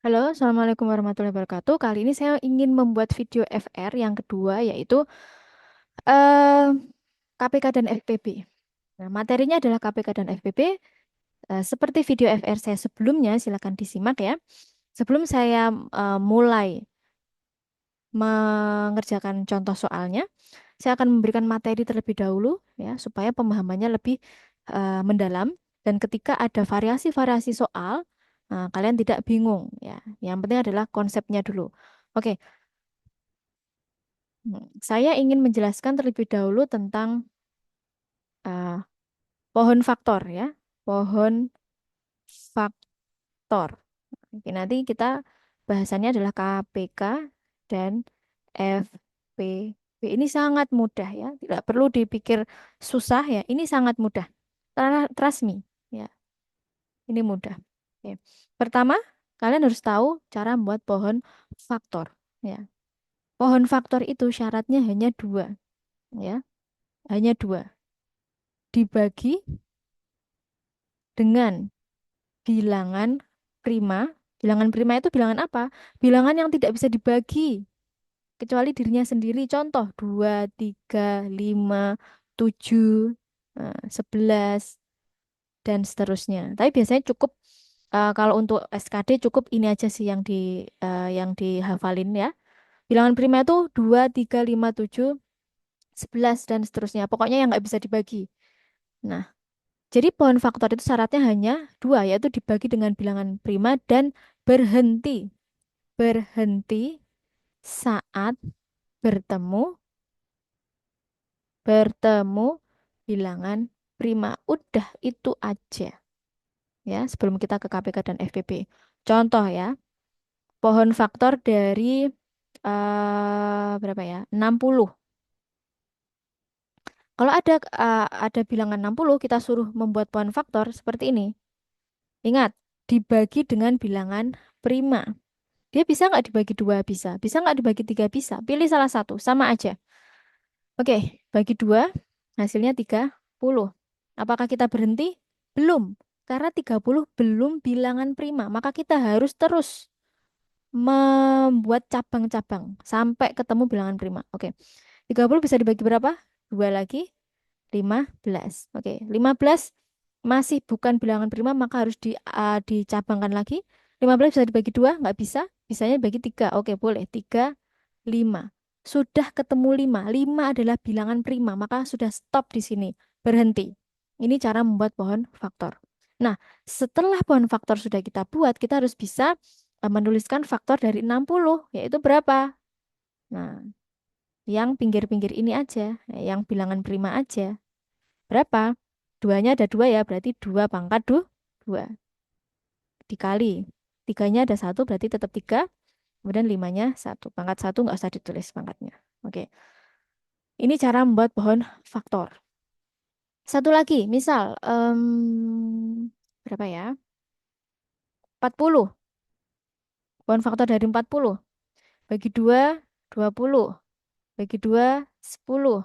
Halo, Assalamualaikum warahmatullahi wabarakatuh. Kali ini saya ingin membuat video FR yang kedua, yaitu eh, KPK dan FPB. Nah, materinya adalah KPK dan FPB. Seperti video FR saya sebelumnya, silakan disimak ya. Sebelum saya mulai mengerjakan contoh soalnya, saya akan memberikan materi terlebih dahulu ya, supaya pemahamannya lebih mendalam. Dan ketika ada variasi-variasi soal, kalian tidak bingung ya. Yang penting adalah konsepnya dulu. Oke. Saya ingin menjelaskan terlebih dahulu tentang uh, pohon faktor ya, pohon faktor. Oke, nanti kita bahasannya adalah KPK dan FPB. Ini sangat mudah ya, tidak perlu dipikir susah ya. Ini sangat mudah. Trust me ya, ini mudah. Oke. Pertama, kalian harus tahu cara membuat pohon faktor ya. Pohon faktor itu syaratnya hanya dua ya, hanya dua. Dibagi dengan bilangan prima. Bilangan prima itu bilangan apa? Bilangan yang tidak bisa dibagi kecuali dirinya sendiri. Contoh 2, 3, 5, 7, 11 dan seterusnya. Tapi biasanya cukup kalau untuk SKD cukup ini aja sih yang dihafalin ya. Bilangan prima itu 2, 3, 5, 7, 11 dan seterusnya. Pokoknya yang nggak bisa dibagi. Nah, jadi pohon faktor itu syaratnya hanya dua, yaitu dibagi dengan bilangan prima dan berhenti. Berhenti saat bertemu, bertemu bilangan prima. Udah itu aja ya, sebelum kita ke KPK dan FPB. Contoh ya, pohon faktor dari berapa ya? 60. Kalau ada bilangan 60, kita suruh membuat pohon faktor seperti ini. Ingat, dibagi dengan bilangan prima. Dia bisa nggak dibagi dua? Bisa. Bisa nggak dibagi tiga? Bisa. Pilih salah satu. Sama aja. Oke, bagi dua. Hasilnya 30. Apakah kita berhenti? Belum. Karena 30 belum bilangan prima. Maka kita harus terus membuat cabang-cabang sampai ketemu bilangan prima. Oke. 30 bisa dibagi berapa? Dua lagi. 15. Oke. 15 masih bukan bilangan prima, maka harus dicabangkan lagi. 15 bisa dibagi dua? Nggak bisa. Bisanya dibagi tiga. Oke, boleh. Tiga, 5. Sudah ketemu 5. 5 adalah bilangan prima, maka sudah stop di sini. Berhenti. Ini cara membuat pohon faktor. Nah, setelah pohon faktor sudah kita buat, kita harus bisa menuliskan faktor dari 60, yaitu berapa? Nah, yang pinggir-pinggir ini aja, yang bilangan prima aja. Berapa? Duanya ada dua ya, berarti 2 pangkat 2. Dikali. Tiganya ada satu, berarti tetap 3. Kemudian limanya satu. Pangkat satu nggak usah ditulis pangkatnya. Oke. Ini cara membuat pohon faktor. Satu lagi, misal berapa ya? 40. Pohon faktor dari 40. Bagi 2, 20. Bagi 2, 10.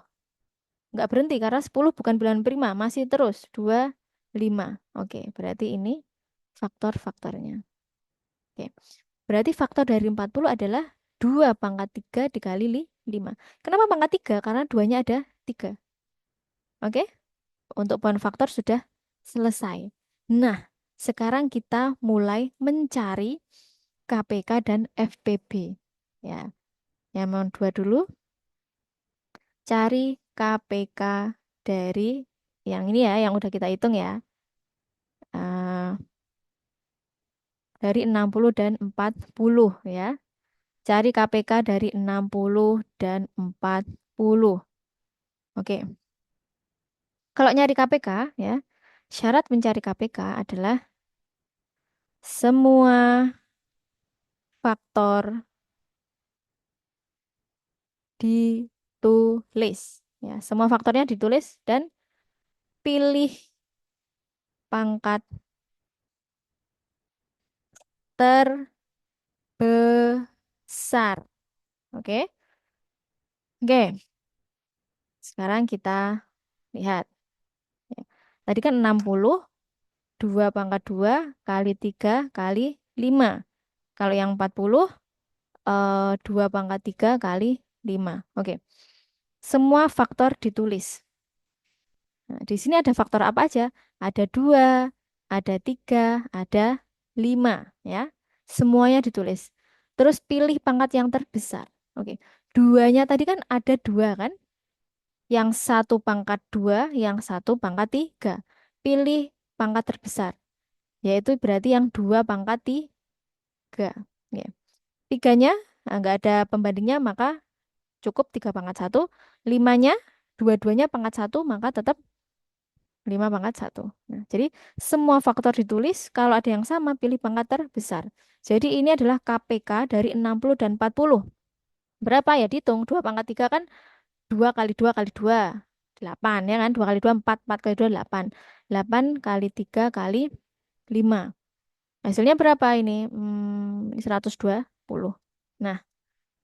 Nggak berhenti karena 10 bukan bilangan prima. Masih terus. 2, 5. Oke, berarti ini faktor-faktornya. Oke. Berarti faktor dari 40 adalah 2 pangkat 3 dikali 5. Kenapa pangkat 3? Karena duanya ada 3. Oke? Untuk pohon faktor sudah selesai. Nah, sekarang kita mulai mencari KPK dan FPB. Ya, yang mau dua dulu, cari KPK dari yang ini ya, yang udah kita hitung ya. Eh, dari 60 dan 40 ya. Cari KPK dari 60 dan 40. Oke. Kalau nyari KPK ya, syarat mencari KPK adalah semua faktor ditulis. Ya, semua faktornya ditulis dan pilih pangkat terbesar. Oke? Oke, sekarang kita lihat. Ya. Tadi kan 60, 2 pangkat 2 kali 3 kali 5. Kalau yang 40, 2 pangkat 3 kali 5. Oke. Semua faktor ditulis. Nah, di sini ada faktor apa aja? Ada 2, ada 3, ada 5. Ya. Semuanya ditulis. Terus pilih pangkat yang terbesar. Oke. Duanya tadi kan ada 2 kan? Yang satu pangkat 2, yang satu pangkat 3. Pilih pangkat terbesar. Yaitu berarti yang 2 pangkat 3. Ya. Tiganya nggak ada pembandingnya, maka cukup 3 pangkat 1. Limanya, dua-duanya pangkat 1, maka tetap 5 pangkat 1. Nah, jadi semua faktor ditulis, kalau ada yang sama, pilih pangkat terbesar. Jadi ini adalah KPK dari 60 dan 40. Berapa ya? Dihitung. 2 pangkat 3 kan 2 kali 2 kali 2. 8 ya kan? 2 kali 2, 4. 4 kali 2, 8. 8 kali 3 kali 5. Hasilnya berapa ini? 120. Nah,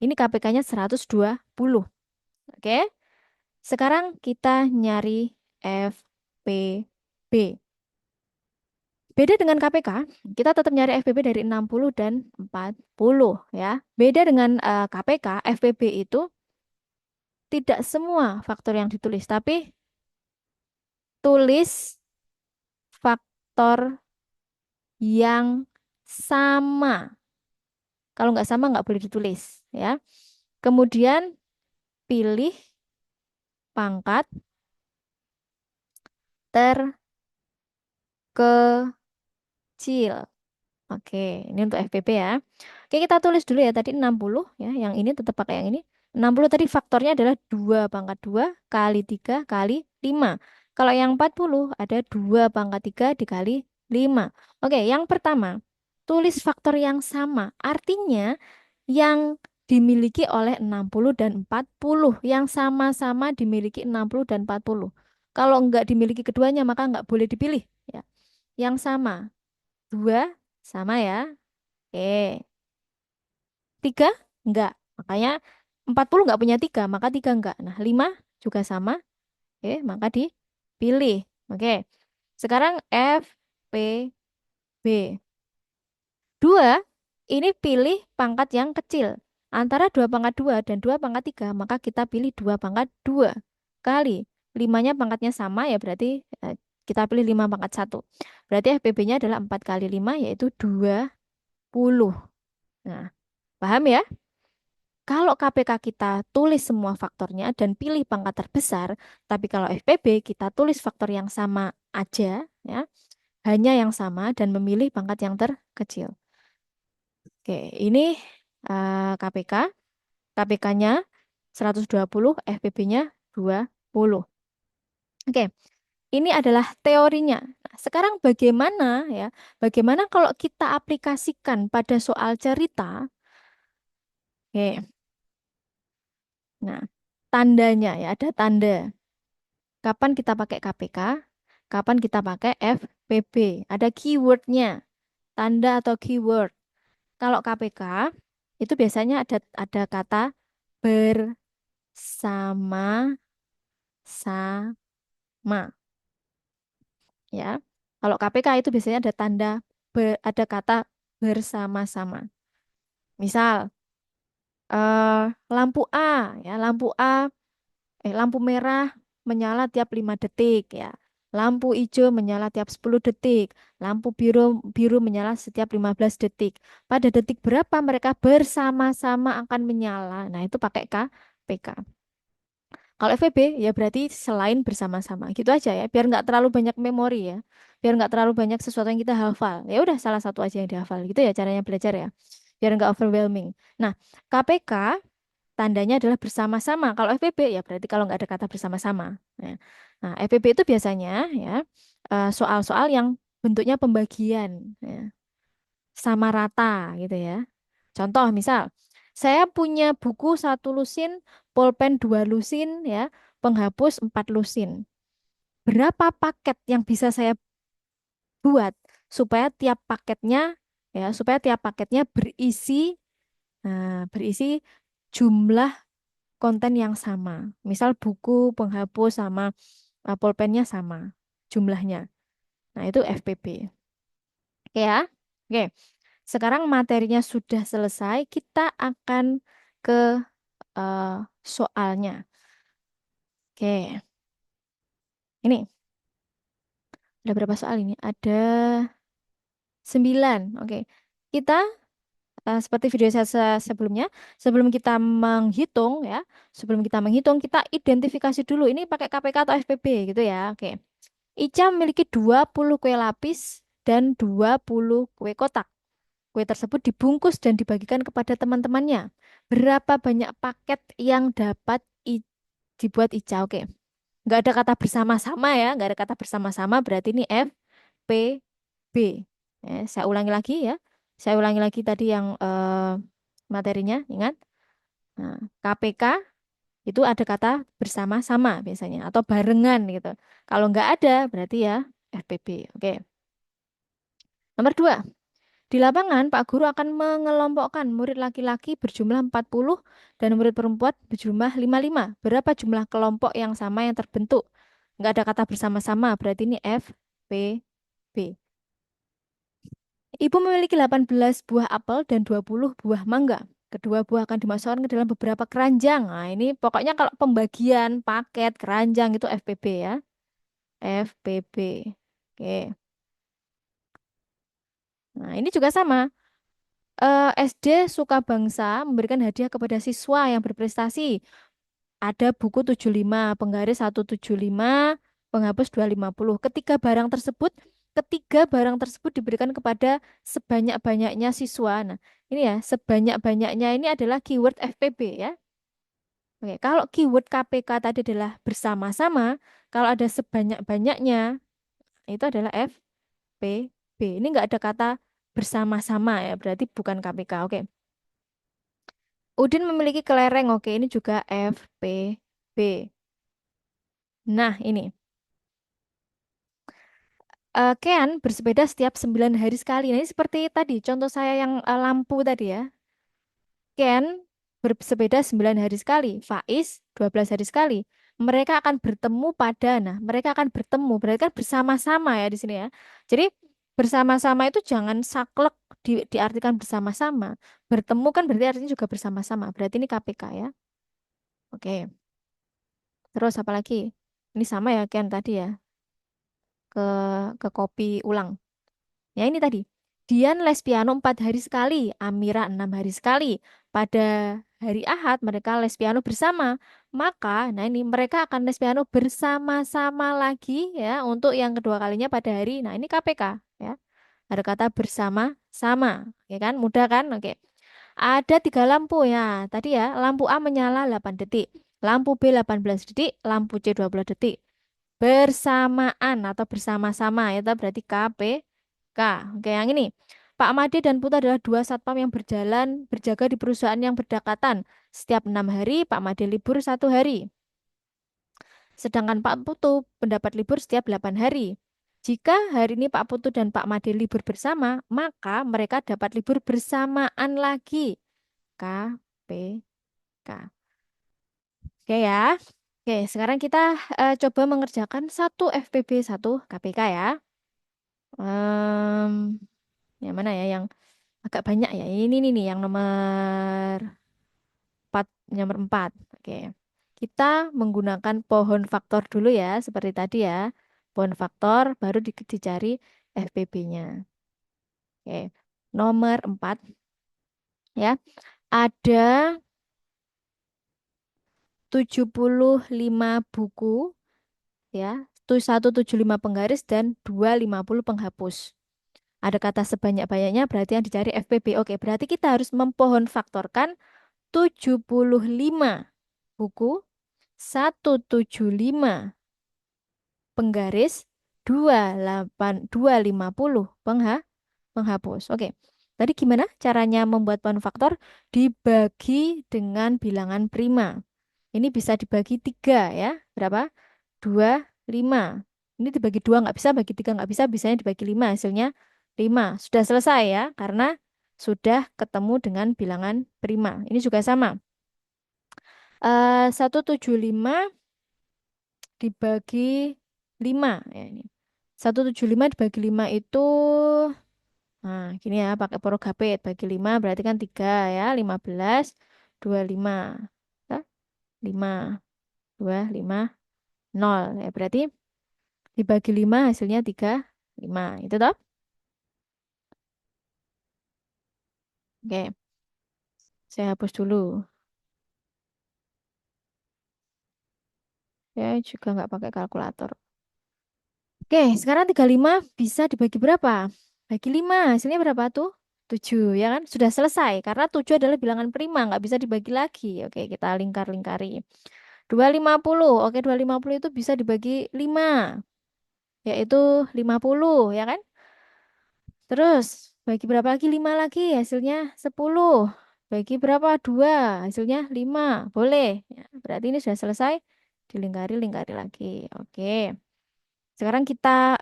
ini KPK-nya 120. Oke. Sekarang kita nyari FPB. Beda dengan KPK, kita tetap nyari FPB dari 60 dan 40 ya. Beda dengan KPK, FPB itu tidak semua faktor yang ditulis, tapi tulis faktor yang sama. Kalau nggak sama nggak boleh ditulis ya. Kemudian pilih pangkat terkecil. Oke, ini untuk FPP ya. Oke, kita tulis dulu ya tadi 60 ya. Yang ini tetap pakai yang ini. 60 tadi faktornya adalah 2 pangkat 2 kali 3 kali 5. Kalau yang 40 ada 2 pangkat 3 dikali 5. Oke, yang pertama, tulis faktor yang sama. Artinya yang dimiliki oleh 60 dan 40. Yang sama-sama dimiliki 60 dan 40. Kalau enggak dimiliki keduanya, maka enggak boleh dipilih ya. Yang sama. 2 sama ya. Oke. 3 enggak. Makanya 40 enggak punya 3, maka 3 enggak. Nah, 5 juga sama. Oke, maka dipilih. Oke. Sekarang F, P, B. 2 ini pilih pangkat yang kecil. Antara 2 pangkat 2 dan 2 pangkat 3, maka kita pilih 2 pangkat 2 kali. 5-nya pangkatnya sama ya berarti kita pilih 5 pangkat 1. Berarti FPB-nya adalah 4 kali 5 yaitu 20. Nah, paham ya? Kalau KPK kita tulis semua faktornya dan pilih pangkat terbesar, tapi kalau FPB kita tulis faktor yang sama aja, ya, hanya yang sama dan memilih pangkat yang terkecil. Oke, ini KPK. KPK-nya 120, FPB-nya 20. Oke, ini adalah teorinya. Nah, sekarang bagaimana ya? Bagaimana kalau kita aplikasikan pada soal cerita? Oke. Nah, tandanya ya, ada tanda. Kapan kita pakai KPK? Kapan kita pakai FPB? Ada keywordnya, tanda atau keyword. Kalau KPK itu biasanya ada kata bersama-sama ya. Kalau KPK itu biasanya ada tanda ada kata bersama-sama. Misal lampu A ya, lampu merah menyala tiap 5 detik ya. Lampu hijau menyala tiap 10 detik. Lampu biru biru menyala setiap 15 detik. Pada detik berapa mereka bersama-sama akan menyala? Nah, itu pakai KPK. Kalau FVB ya berarti selain bersama-sama. Gitu aja ya, biar nggak terlalu banyak memori ya. Biar nggak terlalu banyak sesuatu yang kita hafal. Ya udah salah satu aja yang dihafal. Gitu ya caranya belajar ya. Biar nggak overwhelming. Nah, KPK tandanya adalah bersama-sama. Kalau FPB ya berarti kalau nggak ada kata bersama-sama. Ya. Nah, FPB itu biasanya ya soal-soal yang bentuknya pembagian, ya, sama rata gitu ya. Contoh misal, saya punya buku 1 lusin, pulpen 2 lusin, ya, penghapus 4 lusin. Berapa paket yang bisa saya buat supaya tiap paketnya supaya tiap paketnya berisi jumlah konten yang sama. Misal buku, penghapus sama pulpennya sama jumlahnya. Nah, itu FPB. Oke ya. Oke. Sekarang materinya sudah selesai, kita akan ke eh, soalnya. Oke, ini ada berapa soal ini? Ada 9. Oke, kita seperti video saya sebelumnya, sebelum kita menghitung ya, sebelum kita menghitung, kita identifikasi dulu ini pakai KPK atau FPB gitu ya. Oke, Ica memiliki 20 kue lapis dan 20 kue kotak. Kue tersebut dibungkus dan dibagikan kepada teman-temannya. Berapa banyak paket yang dapat dibuat Ica? Oke, nggak ada kata bersama-sama ya, nggak ada kata bersama-sama, berarti ini F, P, B. Saya ulangi lagi ya. Saya ulangi lagi tadi yang materinya, ingat. Nah, KPK itu ada kata bersama-sama biasanya atau barengan gitu. Kalau nggak ada berarti ya FPB. Oke. Nomor 2. Di lapangan, Pak Guru akan mengelompokkan murid laki-laki berjumlah 40 dan murid perempuan berjumlah 55. Berapa jumlah kelompok yang sama yang terbentuk? Nggak ada kata bersama-sama, berarti ini F, P, B. Ibu memiliki 18 buah apel dan 20 buah mangga. Kedua buah akan dimasukkan ke dalam beberapa keranjang. Nah, ini pokoknya kalau pembagian paket keranjang itu FPB ya. FPB. Oke. Nah, ini juga sama. SD Sukabangsa memberikan hadiah kepada siswa yang berprestasi. Ada buku 75, penggaris 175, penghapus 250. Ketiga barang tersebut diberikan kepada sebanyak-banyaknya siswa. Nah, ini ya, sebanyak-banyaknya ini adalah keyword FPB ya. Oke, kalau keyword KPK tadi adalah bersama-sama, kalau ada sebanyak-banyaknya, itu adalah FPB. Ini nggak ada kata bersama-sama ya, berarti bukan KPK. Oke. Udin memiliki kelereng. Oke, ini juga FPB. Nah, ini. Kean bersepeda setiap 9 hari sekali. Nah, ini seperti tadi, contoh saya yang lampu tadi ya. Ken bersepeda 9 hari sekali. Faiz 12 hari sekali. Mereka akan bertemu pada, nah, mereka akan bertemu. Berarti kan bersama-sama ya di sini ya. Jadi, bersama-sama itu jangan saklek diartikan bersama-sama. Bertemu kan berarti artinya juga bersama-sama. Berarti ini KPK ya. Oke. Terus apa lagi? Ini sama ya Ken tadi ya. Ke ke kopi ulang. Ya ini tadi. Dian les piano 4 hari sekali, Amira 6 hari sekali. Pada hari Ahad mereka les piano bersama. Maka, nah ini mereka akan les piano bersama-sama lagi ya untuk yang kedua kalinya pada hari. Nah ini KPK ya. Ada kata bersama-sama, ya kan? Mudah kan? Oke. Ada 3 lampu ya. Tadi ya, lampu A menyala 8 detik, lampu B 18 detik, lampu C 12 detik. Bersamaan atau bersama-sama itu berarti KPK. Oke, yang ini. Pak Made dan Putu adalah dua satpam yang berjaga di perusahaan yang berdekatan. Setiap 6 hari, Pak Made libur 1 hari. Sedangkan Pak Putu mendapat libur setiap 8 hari. Jika hari ini Pak Putu dan Pak Made libur bersama, maka mereka dapat libur bersamaan lagi. KPK. Oke ya. Oke, sekarang kita coba mengerjakan satu FPB, satu KPK ya. Em, yang mana ya yang agak banyak ya? Ini nih yang nomor 4, nomor 4. Oke. Kita menggunakan pohon faktor dulu ya, seperti tadi ya. Pohon faktor baru dicari FPB-nya. Oke. Nomor 4 ya. Ada 75 buku ya. 175 penggaris dan 250 penghapus. Ada kata sebanyak-banyaknya berarti yang dicari FPB. Oke, berarti kita harus mempohon faktorkan 75 buku, 175 penggaris, 250 penghapus. Oke. Tadi gimana caranya membuat pohon faktor? Dibagi dengan bilangan prima. Ini bisa dibagi 3 ya. Berapa? 2, 5. Ini dibagi 2 nggak bisa, bagi 3 nggak bisa, bisanya dibagi 5. Hasilnya 5. Sudah selesai ya, karena sudah ketemu dengan bilangan prima. Ini juga sama. 175 dibagi 5 ya ini. 175 dibagi 5 itu Nah, gini ya, pakai porogapit. Bagi 5 berarti kan 3 ya. 15, 25. Ya, 5, 2, 5, 0. Ya, berarti dibagi 5 hasilnya 3, 5. Itu toh? Oke, saya hapus dulu. Ya, juga nggak pakai kalkulator. Oke, sekarang 35 bisa dibagi berapa? Bagi 5, hasilnya berapa tuh? 7, ya kan? Sudah selesai, karena 7 adalah bilangan prima, nggak bisa dibagi lagi. Oke, kita lingkar-lingkari. 250, oke 250 itu bisa dibagi 5, yaitu 50, ya kan? Terus, bagi berapa lagi? 5 lagi, hasilnya 10. Bagi berapa? 2, hasilnya 5. Boleh. Ya, berarti ini sudah selesai. Dilingkari-lingkari lagi. Oke. Sekarang kita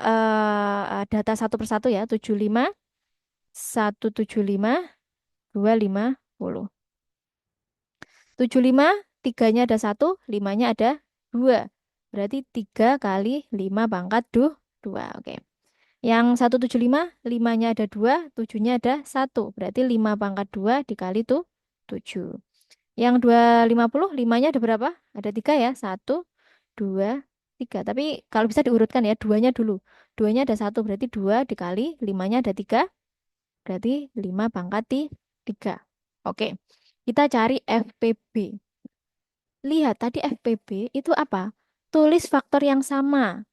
data satu persatu ya. 75, 175, 250. 75, tiganya ada satu, limanya ada dua. Berarti 3 kali 5 pangkat 2. Oke. Yang 175, limanya ada dua, tujuhnya ada satu. Berarti 5 pangkat 2 dikali tuh 7. Yang 250, limanya ada berapa? Ada 3 ya. Satu, 2, 3. Tapi kalau bisa diurutkan ya, duanya dulu. Duanya ada satu, berarti 2 dikali, limanya ada 3. Berarti 5 pangkat 3. Oke. Kita cari FPB. Lihat tadi FPB itu apa? Tulis faktor yang sama.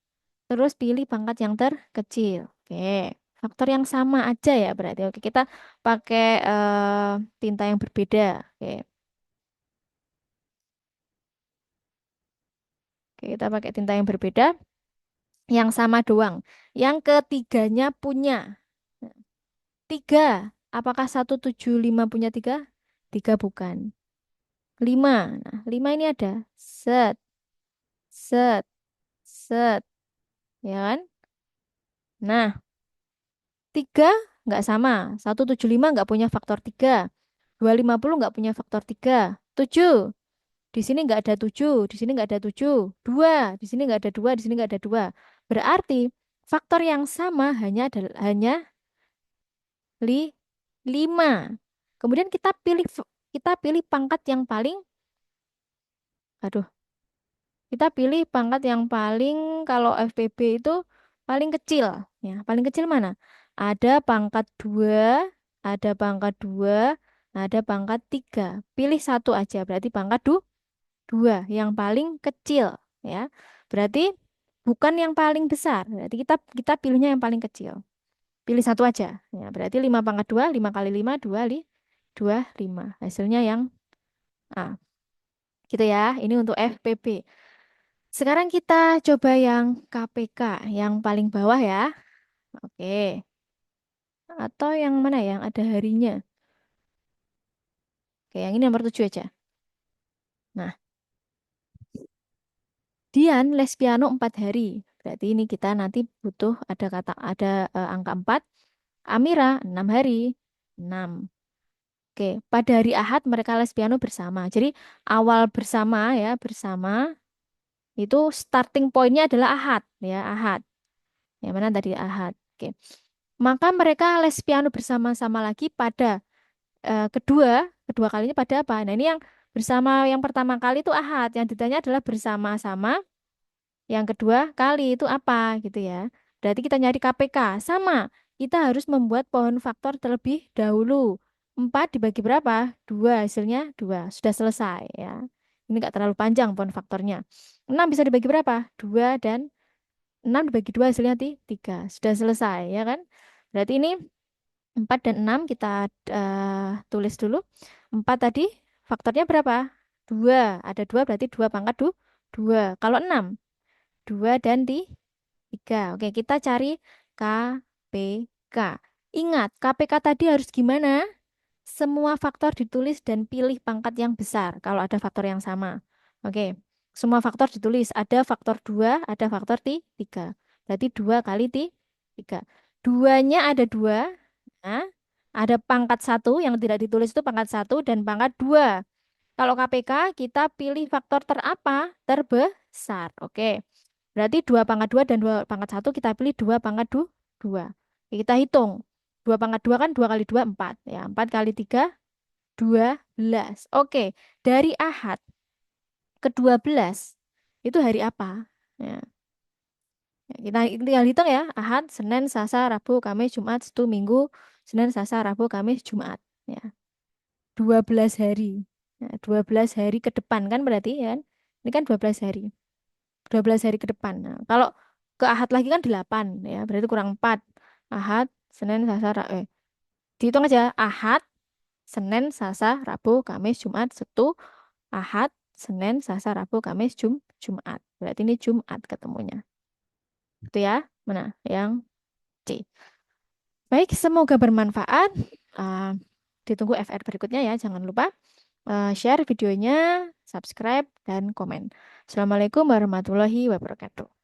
Terus pilih pangkat yang terkecil. Oke, faktor yang sama aja ya berarti. Oke, kita pakai tinta yang berbeda. Oke, oke, kita pakai tinta yang berbeda. Yang sama doang. Yang ketiganya punya. Tiga. Apakah 175 punya tiga? Tiga bukan. Lima. Nah, lima ini ada. Set, set, set. Ya kan? Nah, tiga nggak sama. 175 nggak punya faktor tiga. 250 nggak punya faktor tiga. Tujuh. Di sini nggak ada tujuh. Di sini nggak ada tujuh. Dua. Di sini nggak ada dua. Di sini nggak ada dua. Berarti faktor yang sama hanya li, lima. Kemudian kita pilih pangkat yang paling, aduh, kita pilih pangkat yang paling kalau FPB itu paling kecil. Ya, paling kecil mana? Ada pangkat 2, ada pangkat 2, ada pangkat 3. Pilih satu aja, berarti pangkat 2, yang paling kecil. Ya, berarti bukan yang paling besar. Berarti kita pilihnya yang paling kecil. Pilih satu aja. Ya, berarti 5 pangkat 2, 5 kali 5, 2, 5. Hasilnya yang A. Gitu ya. Ini untuk FPB. Sekarang kita coba yang KPK, yang paling bawah ya. Oke. Atau yang mana ya, yang ada harinya? Oke, yang ini nomor 7 aja. Nah, Dian les piano 4 hari. Berarti ini kita nanti butuh ada angka 4. Amira 6 hari. 6. Oke, pada hari Ahad mereka les piano bersama. Jadi awal bersama ya, bersama itu starting pointnya adalah Ahad ya, Ahad. Yang mana tadi Ahad. Oke. Maka mereka les piano bersama-sama lagi pada kedua kalinya pada apa? Nah, ini yang bersama yang pertama kali itu Ahad, yang ditanya adalah bersama-sama, yang kedua kali itu apa gitu ya. Berarti kita nyari KPK. Sama, kita harus membuat pohon faktor terlebih dahulu. 4 dibagi berapa? 2, hasilnya 2. Sudah selesai ya. Ini nggak terlalu panjang pohon faktornya. 6 bisa dibagi berapa? 2 dan 6 dibagi 2 hasilnya 3. Sudah selesai ya kan? Berarti ini 4 dan 6 kita tulis dulu. 4 tadi faktornya berapa? 2. Ada 2 berarti 2 pangkat 2. Kalau 6, 2 dan 3. Oke, kita cari KPK. Ingat, KPK tadi harus gimana? Semua faktor ditulis dan pilih pangkat yang besar kalau ada faktor yang sama. Oke, semua faktor ditulis. Ada faktor 2, ada faktor 3. Berarti 2 kali 3. Duanya ada 2. Nah, ada pangkat satu yang tidak ditulis itu pangkat satu dan pangkat 2. Kalau KPK kita pilih faktor terapa? Terbesar. Oke. Berarti 2 pangkat 2 dan 2 pangkat satu kita pilih 2 pangkat 2. Kita hitung. 2 pangkat 2 kan 2 kali 2 4. Ya, 4 kali 3 12. Oke, dari Ahad ke-12 itu hari apa? Ya, kita tinggal hitung ya. Ahad, Senin, Selasa, Rabu, Kamis, Jumat, Sabtu, Minggu, Senin, Selasa, Rabu, Kamis, Jumat. Ya, 12 hari. Nah, 12 hari ke depan kan berarti ya kan? Ini kan 12 hari. 12 hari ke depan. Nah, kalau ke Ahad lagi kan 8 ya, berarti kurang 4. Ahad, Senin, Selasa, dihitung aja. Ahad, Senin, Selasa, Rabu, Kamis, Jumat, Sabtu, Ahad, Senin, Selasa, Rabu, Kamis, Jumat. Berarti ini Jumat ketemunya. Itu ya. Mana? Yang C. Baik, semoga bermanfaat. Ah, ditunggu FR berikutnya ya. Jangan lupa share videonya, subscribe, dan komen. Assalamualaikum warahmatullahi wabarakatuh.